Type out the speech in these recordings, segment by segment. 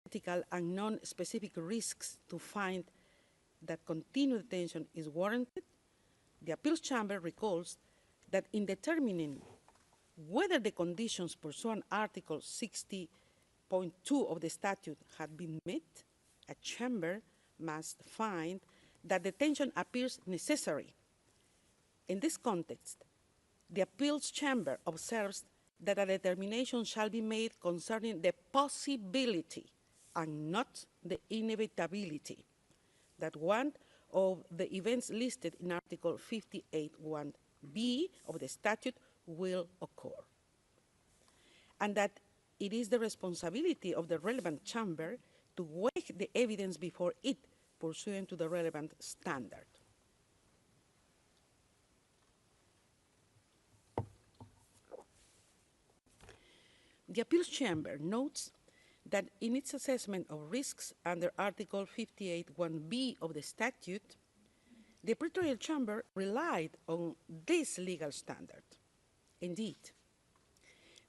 hypothetical and non-specific risks to find that continued detention is warranted, the appeals chamber recalls that in determining whether the conditions pursuant Article 60.2 of the statute had been met, a chamber must find that detention appears necessary. In this context, the appeals chamber observes that a determination shall be made concerning the possibility and not the inevitability that one of the events listed in Article 58(1)(b) of the statute will occur, and that it is the responsibility of the relevant chamber to weigh the evidence before it pursuant to the relevant standard. The appeals chamber notes that in its assessment of risks under Article 58(1)(b) of the statute, the pretorial chamber relied on this legal standard. Indeed,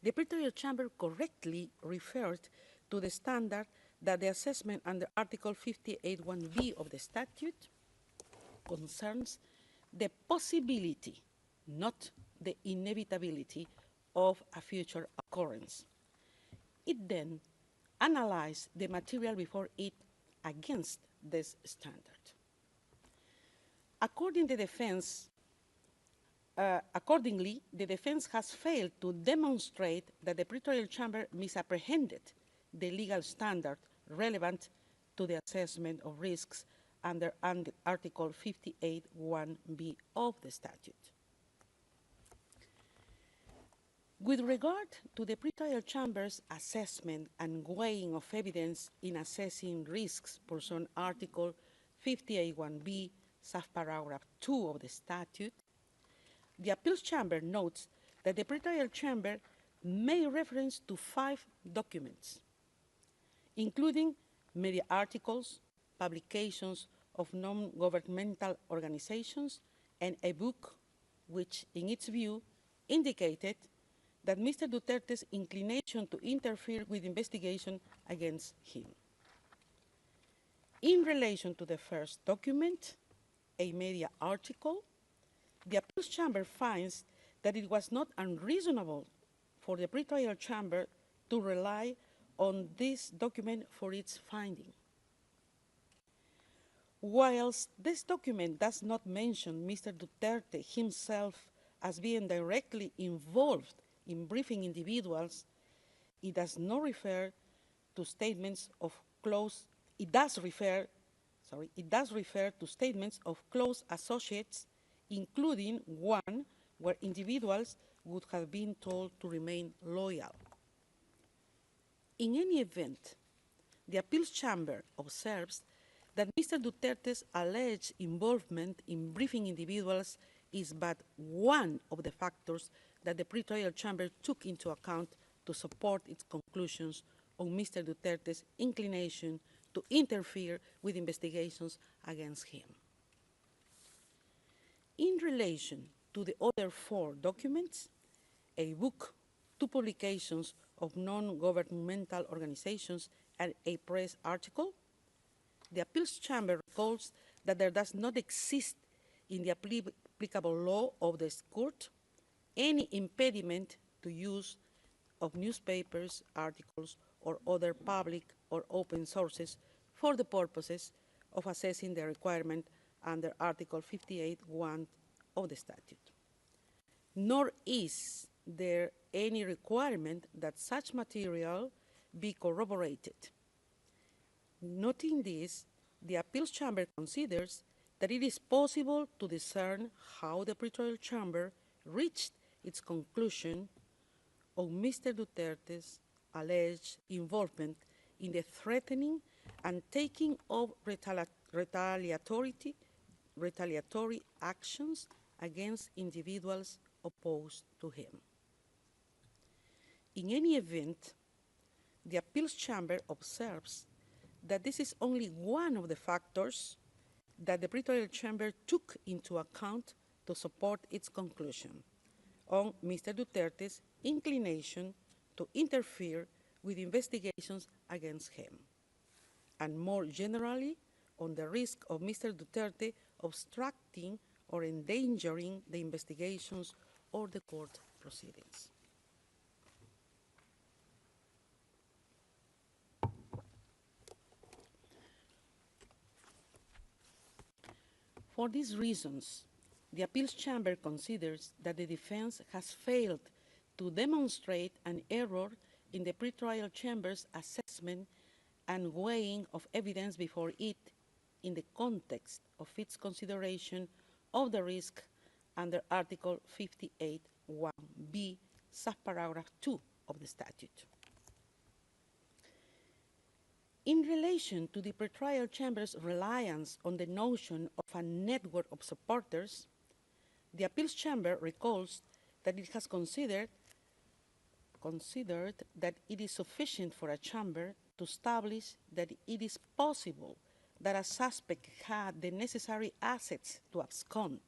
the pretorial chamber correctly referred to the standard that the assessment under Article 58(1)(b) of the statute concerns the possibility, not the inevitability, of a future occurrence. It then analyzed the material before it against this standard. Accordingly, the defense has failed to demonstrate that the pretorial chamber misapprehended the legal standard relevant to the assessment of risks under Article 58(1)(b) of the statute. With regard to the pretrial chamber's assessment and weighing of evidence in assessing risks pursuant Article 58(1)(b), subparagraph 2 of the statute, the appeals chamber notes that the pretrial chamber made reference to 5 documents, including media articles, publications of non-governmental organizations, and a book which, in its view, indicated that Mr. Duterte's inclination to interfere with investigation against him. In relation to the first document, a media article, the appeals chamber finds that it was not unreasonable for the pretrial chamber to rely on this document for its finding. Whilst this document does not mention Mr. Duterte himself as being directly involved in briefing individuals, it does not refer to statements of close, it does refer to statements of close associates, including one where individuals would have been told to remain loyal. In any event, the appeals chamber observes that Mr. Duterte's alleged involvement in briefing individuals is but one of the factors that the pretrial chamber took into account to support its conclusions on Mr. Duterte's inclination to interfere with investigations against him. In relation to the other 4 documents, a book, 2 publications of non-governmental organizations, and a press article, the appeals chamber recalls that there does not exist in the applicable law of this court any impediment to use of newspapers, articles, or other public or open sources for the purposes of assessing the requirement under Article 58(1) of the statute. Nor is there any requirement that such material be corroborated. Noting this, the appeals chamber considers that it is possible to discern how the pretrial chamber reached its conclusion on Mr. Duterte's alleged involvement in the threatening and taking of retaliatory actions against individuals opposed to him. In any event, the appeals chamber observes that this is only one of the factors that the pretrial chamber took into account to support its conclusion on Mr. Duterte's inclination to interfere with investigations against him. and more generally on the risk of Mr. Duterte obstructing or endangering the investigations or the court proceedings. For these reasons, the Appeals Chamber considers that the defense has failed to demonstrate an error in the pretrial chamber's assessment and weighing of evidence before it in the context of its consideration of the risk under Article 58(1)(b), subparagraph 2 of the statute. In relation to the pretrial chamber's reliance on the notion of a network of supporters, the Appeals Chamber recalls that it has considered that it is sufficient for a chamber to establish that it is possible that a suspect had the necessary assets to abscond,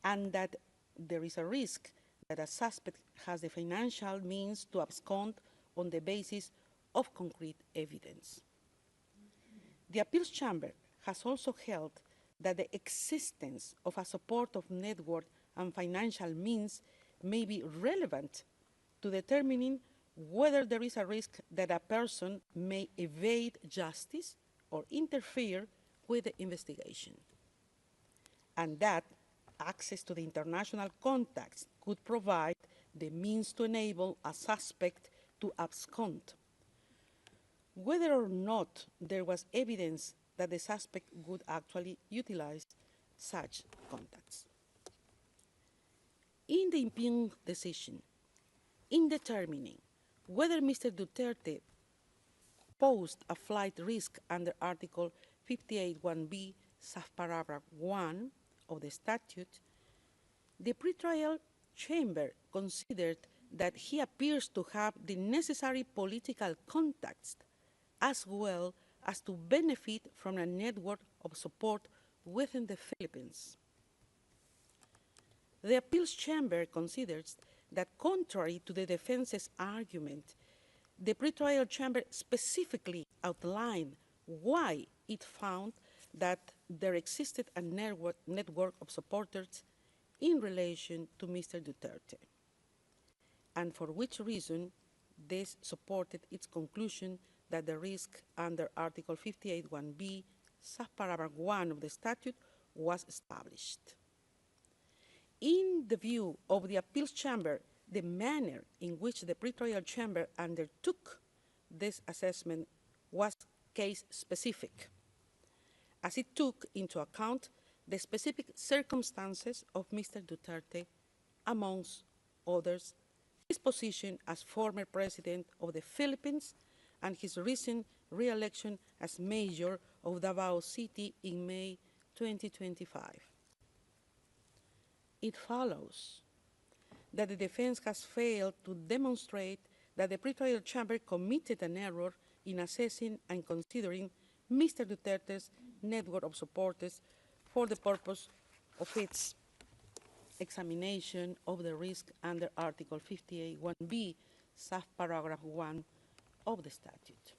and that there is a risk that a suspect has the financial means to abscond on the basis of concrete evidence. The Appeals Chamber has also held that the existence of a supportive network and financial means may be relevant to determining whether there is a risk that a person may evade justice or interfere with the investigation, and that access to the international contacts could provide the means to enable a suspect to abscond, whether or not there was evidence that the suspect would actually utilize such contacts. In the impugned decision, in determining whether Mr. Duterte posed a flight risk under Article 58(1)(b), subparagraph 1 of the statute, the pretrial chamber considered that he appears to have the necessary political contacts as well as to benefit from a network of support within the Philippines. The Appeals Chamber considers that contrary to the defense's argument, the pretrial chamber specifically outlined why it found that there existed a network of supporters in relation to Mr. Duterte, and for which reason this supported its conclusion that the risk under Article 58(1)(b), subparagraph 1 of the statute was established. In the view of the Appeals Chamber, the manner in which the pretrial chamber undertook this assessment was case-specific, as it took into account the specific circumstances of Mr. Duterte, amongst others, his position as former president of the Philippines and his recent re-election as mayor of Davao City in May 2025. It follows that the defense has failed to demonstrate that the pretrial chamber committed an error in assessing and considering Mr. Duterte's network of supporters for the purpose of its examination of the risk under Article 58(1)(b), subparagraph 1 of the statute.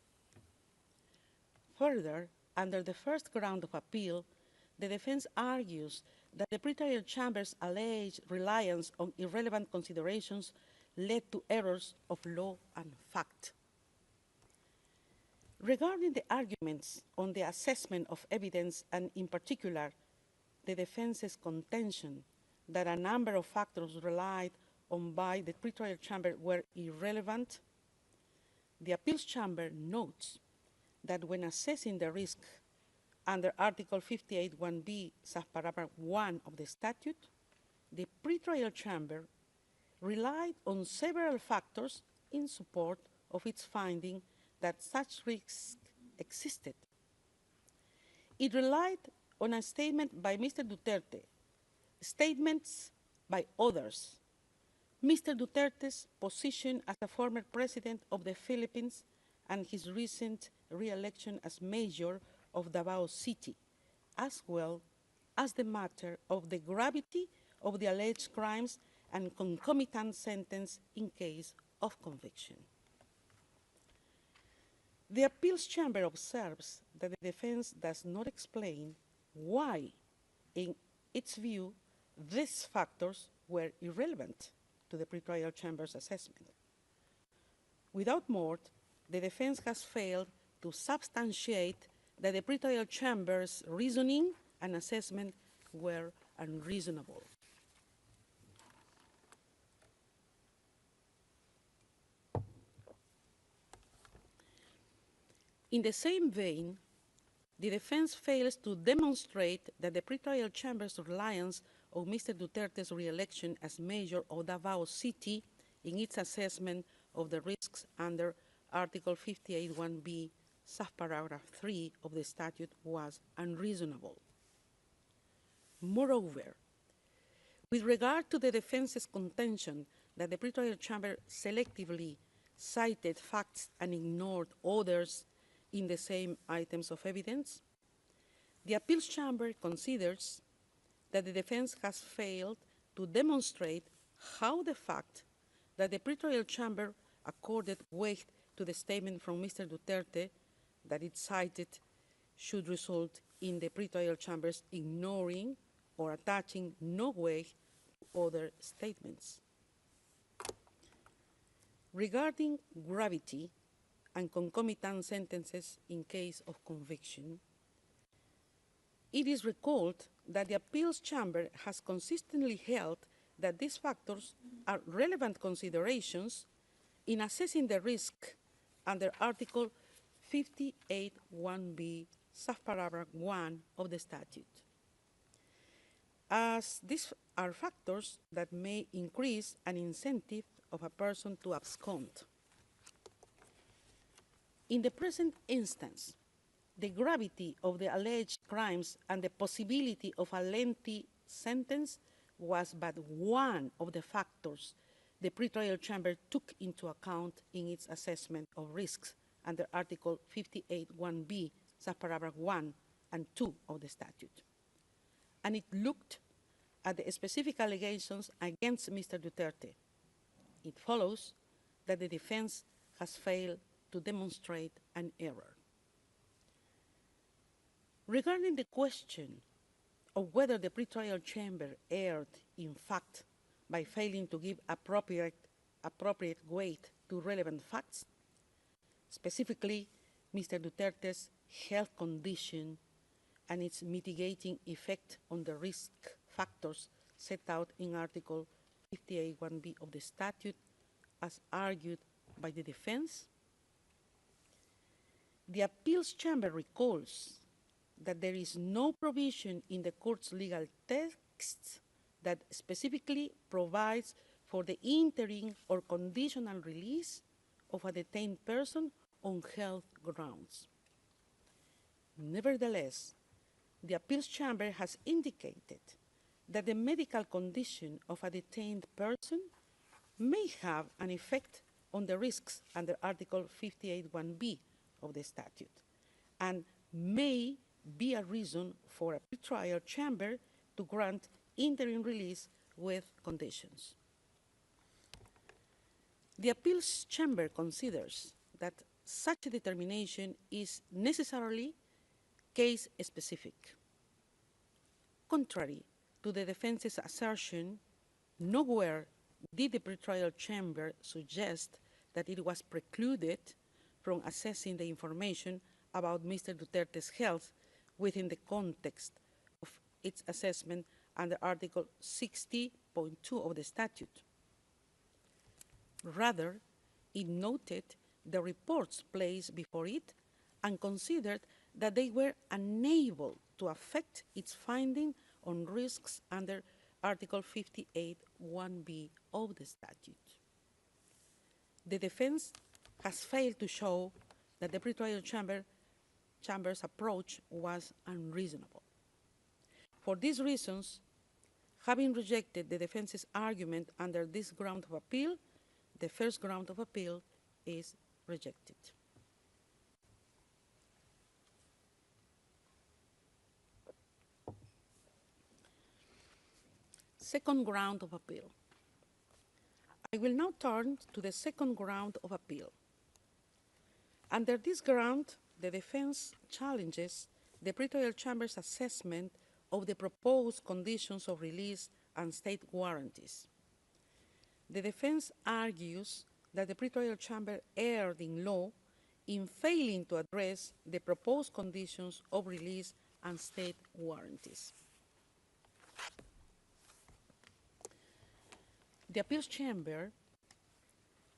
Further, under the first ground of appeal, the defense argues that the pretrial chamber's alleged reliance on irrelevant considerations led to errors of law and fact. Regarding the arguments on the assessment of evidence, and in particular, the defense's contention that a number of factors relied on by the pretrial chamber were irrelevant, the Appeals Chamber notes that when assessing the risk under Article 58(1)(b), subparagraph 1 of the statute, the pretrial chamber relied on several factors in support of its finding that such risks existed. It relied on a statement by Mr. Duterte, statements by others, Mr. Duterte's position as a former president of the Philippines and his recent re-election as mayor of Davao City, as well as the matter of the gravity of the alleged crimes and concomitant sentence in case of conviction. The appeals chamber observes that the defense does not explain why, in its view, these factors were irrelevant to the pretrial chamber's assessment. Without more, the defense has failed to substantiate that the pretrial chamber's reasoning and assessment were unreasonable. In the same vein, the defense fails to demonstrate that the pretrial chamber's reliance on Mr. Duterte's re-election as mayor of Davao City in its assessment of the risks under Article 58(1)(b), subparagraph 3 of the statute was unreasonable. Moreover, with regard to the defense's contention that the pretrial chamber selectively cited facts and ignored others in the same items of evidence, the appeals chamber considers that the defense has failed to demonstrate how the fact that the pretrial chamber accorded weight to the statement from Mr. Duterte that it cited should result in the pretrial chamber's ignoring or attaching no weight to other statements. Regarding gravity and concomitant sentences in case of conviction, it is recalled that the appeals chamber has consistently held that these factors are relevant considerations in assessing the risk under Article 58(1)(b), subparagraph 1 of the statute, as these are factors that may increase an incentive of a person to abscond. In the present instance, the gravity of the alleged crimes and the possibility of a lengthy sentence was but one of the factors the pretrial chamber took into account in its assessment of risks under Article 58(1)(b), subparagraph 1 and 2 of the statute. And it looked at the specific allegations against Mr. Duterte. It follows that the defense has failed to demonstrate an error. Regarding the question of whether the pretrial chamber erred in fact by failing to give appropriate weight to relevant facts, specifically Mr. Duterte's health condition and its mitigating effect on the risk factors set out in Article 58(1)(b) of the statute as argued by the defense, the appeals chamber recalls that there is no provision in the court's legal texts that specifically provides for the interim or conditional release of a detained person on health grounds. Nevertheless, the appeals chamber has indicated that the medical condition of a detained person may have an effect on the risks under Article 58(1)(b) of the statute and may be a reason for a pretrial chamber to grant interim release with conditions. The appeals chamber considers that such a determination is necessarily case-specific. Contrary to the defense's assertion, nowhere did the pretrial chamber suggest that it was precluded from assessing the information about Mr. Duterte's health within the context of its assessment under Article 60.2 of the statute. Rather, it noted the reports placed before it and considered that they were unable to affect its finding on risks under Article 58(1)(b) of the statute. The defense has failed to show that the pretrial chamber's approach was unreasonable. For these reasons, having rejected the defense's argument under this ground of appeal, the first ground of appeal is rejected. Second ground of appeal. I will now turn to the second ground of appeal. Under this ground, the defense challenges the pretrial chamber's assessment of the proposed conditions of release and state guarantees. The defense argues that the pretrial chamber erred in law in failing to address the proposed conditions of release and state guarantees. The appeals chamber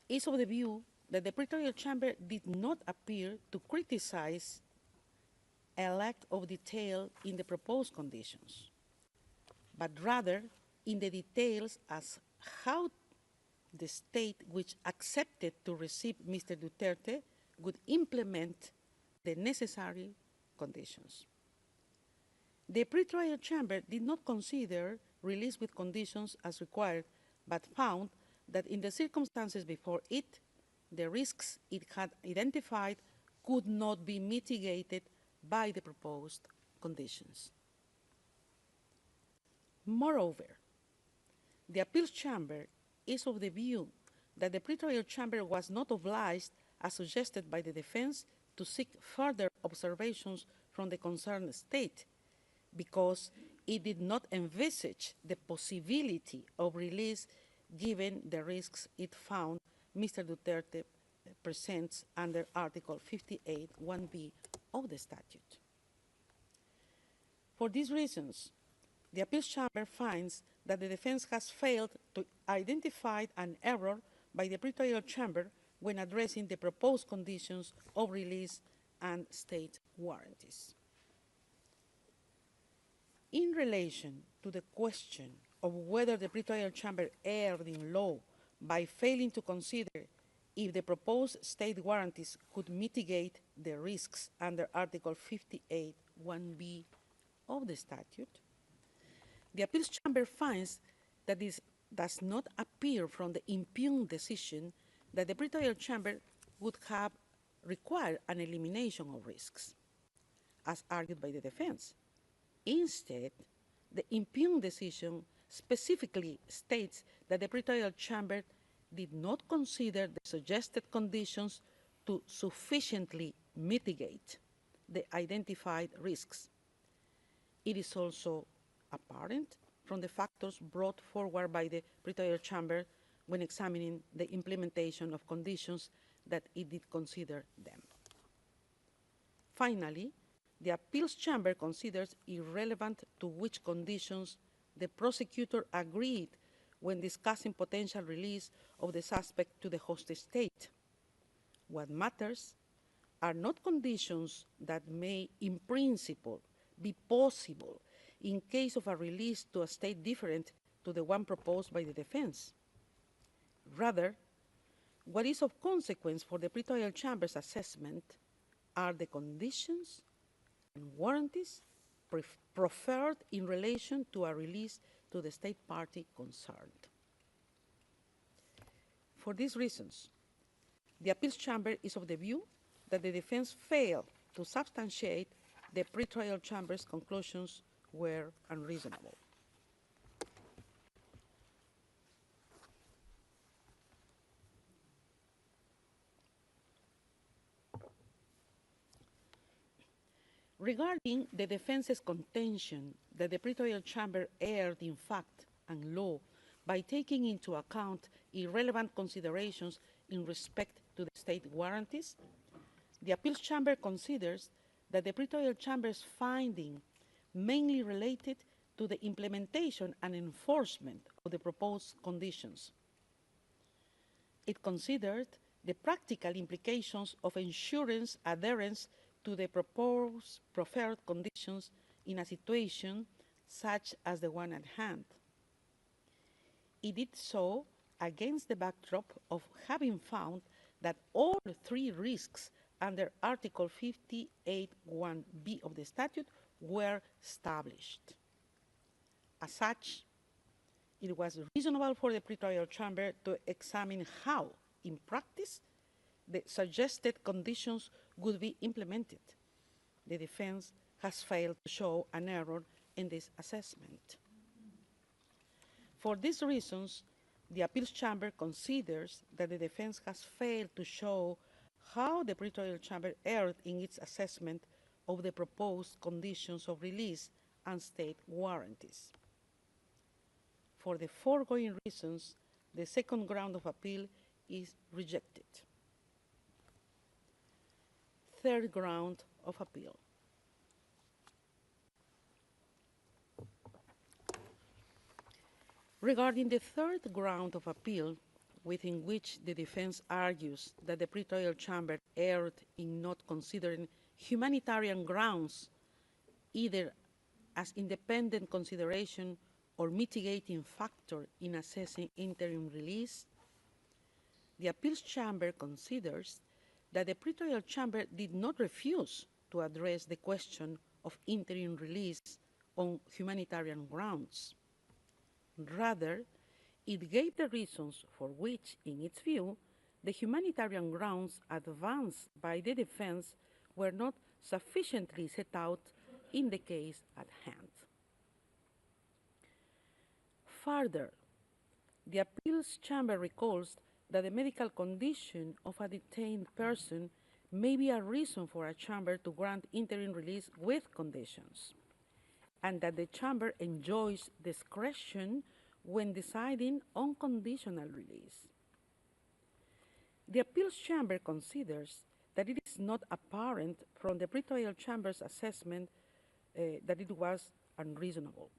is of the view that the pretrial chamber did not appear to criticize a lack of detail in the proposed conditions, but rather in the details as how the state which accepted to receive Mr. Duterte would implement the necessary conditions. The pretrial chamber did not consider release with conditions as required, but found that in the circumstances before it, the risks it had identified could not be mitigated by the proposed conditions. Moreover, the appeals chamber is of the view that the pretrial chamber was not obliged, as suggested by the defense, to seek further observations from the concerned state, because it did not envisage the possibility of release given the risks it found Mr. Duterte presents under Article 58(1)(b) of the statute. For these reasons, the appeals chamber finds that the defense has failed to identify an error by the pretrial chamber when addressing the proposed conditions of release and state warranties. In relation to the question of whether the pretrial chamber erred in law by failing to consider if the proposed state warranties could mitigate the risks under Article 58(1)(b) of the statute, the appeals chamber finds that this does not appear from the impugned decision that the pretrial chamber would have required an elimination of risks, as argued by the defense. Instead, the impugned decision specifically states that the pretrial chamber did not consider the suggested conditions to sufficiently mitigate the identified risks. It is also apparent from the factors brought forward by the pretrial chamber when examining the implementation of conditions that it did consider them. Finally, the appeals chamber considers irrelevant to which conditions the prosecutor agreed when discussing potential release of the suspect to the host state. What matters are not conditions that may, in principle, be possible in case of a release to a state different to the one proposed by the defense. Rather, what is of consequence for the pretrial chamber's assessment are the conditions and warranties proffered in relation to a release to the state party concerned. For these reasons, the appeals chamber is of the view that the defense failed to substantiate the pretrial chamber's conclusions were unreasonable. Regarding the defense's contention that the pretrial chamber erred in fact and law by taking into account irrelevant considerations in respect to the state warranties, the appeals chamber considers that the pretrial chamber's finding mainly related to the implementation and enforcement of the proposed conditions. It considered the practical implications of ensuring adherence to the proposed proffered conditions in a situation such as the one at hand. It did so against the backdrop of having found that all three risks under Article 58(1)(b) of the statute were established. As such, it was reasonable for the pretrial chamber to examine how, in practice, the suggested conditions would be implemented. The defense has failed to show an error in this assessment. For these reasons, the appeals chamber considers that the defense has failed to show how the pretrial chamber erred in its assessment of the proposed conditions of release and state warranties. For the foregoing reasons, the second ground of appeal is rejected. Third ground of appeal. Regarding the third ground of appeal, within which the defense argues that the pretrial chamber erred in not considering humanitarian grounds either as independent consideration or mitigating factor in assessing interim release, the appeals chamber considers that the pretrial chamber did not refuse to address the question of interim release on humanitarian grounds. Rather, it gave the reasons for which, in its view, the humanitarian grounds advanced by the defense were not sufficiently set out in the case at hand. Further, the appeals chamber recalls that the medical condition of a detained person may be a reason for a chamber to grant interim release with conditions, and that the chamber enjoys discretion when deciding on conditional release. The appeals chamber considers that it is not apparent from the pretrial chamber's assessment that it was unreasonable.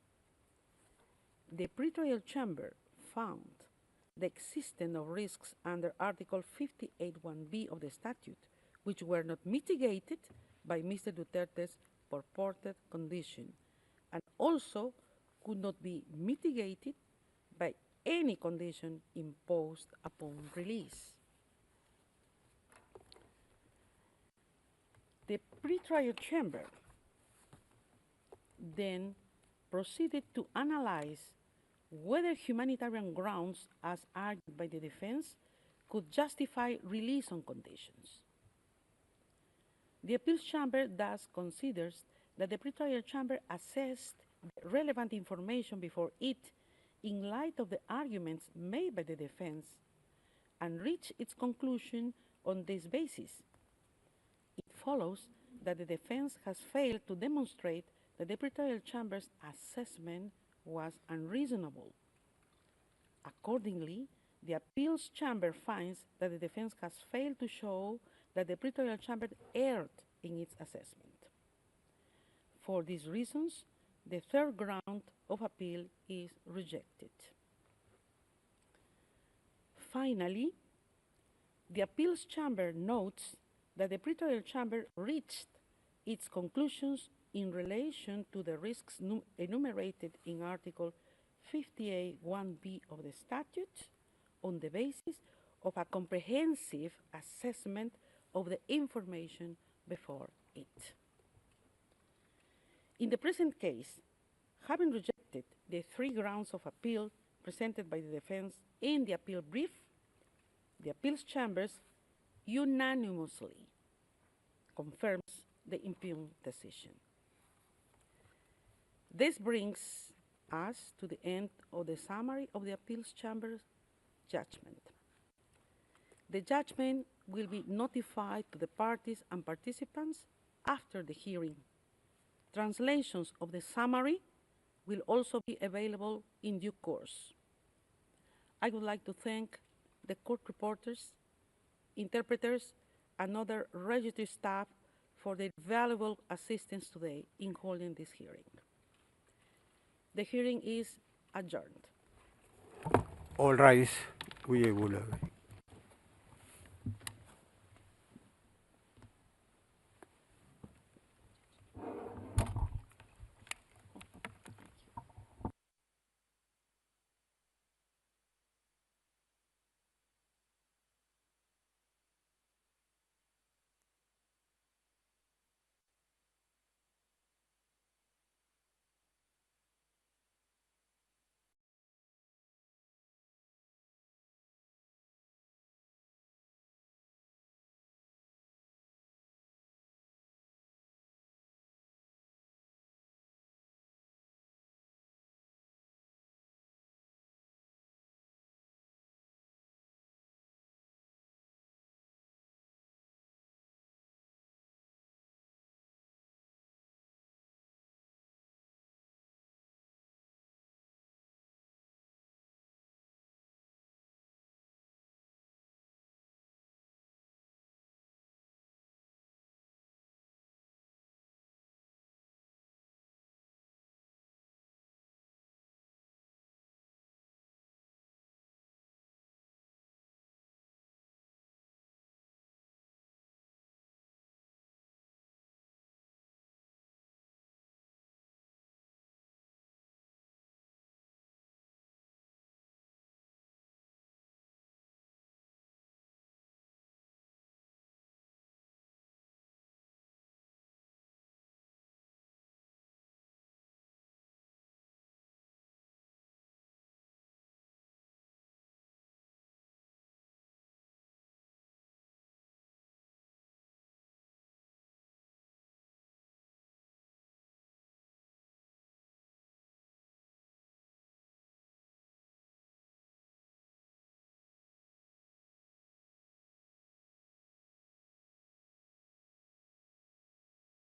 The pretrial chamber found the existence of risks under Article 58(1)(b) of the statute, which were not mitigated by Mr. Duterte's purported condition, and also could not be mitigated by any condition imposed upon release. The pretrial chamber then proceeded to analyze whether humanitarian grounds, as argued by the defense, could justify release on conditions. The appeals chamber thus considers that the pretrial chamber assessed the relevant information before it in light of the arguments made by the defense and reached its conclusion on this basis. It follows that the defense has failed to demonstrate that the pretrial chamber's assessment was unreasonable. Accordingly, the appeals chamber finds that the defense has failed to show that the pretrial chamber erred in its assessment. For these reasons, the third ground of appeal is rejected. Finally, the appeals chamber notes that the pretrial chamber reached its conclusions in relation to the risks enumerated in Article 58(1)(b) of the statute on the basis of a comprehensive assessment of the information before it. In the present case, having rejected the three grounds of appeal presented by the defense in the appeal brief, the appeals chambers unanimously confirms the impugned decision. This brings us to the end of the summary of the appeals chamber's judgment. The judgment will be notified to the parties and participants after the hearing. Translations of the summary will also be available in due course. I would like to thank the court reporters, interpreters, and other registry staff for their valuable assistance today in holding this hearing. The hearing is adjourned. All rise. We will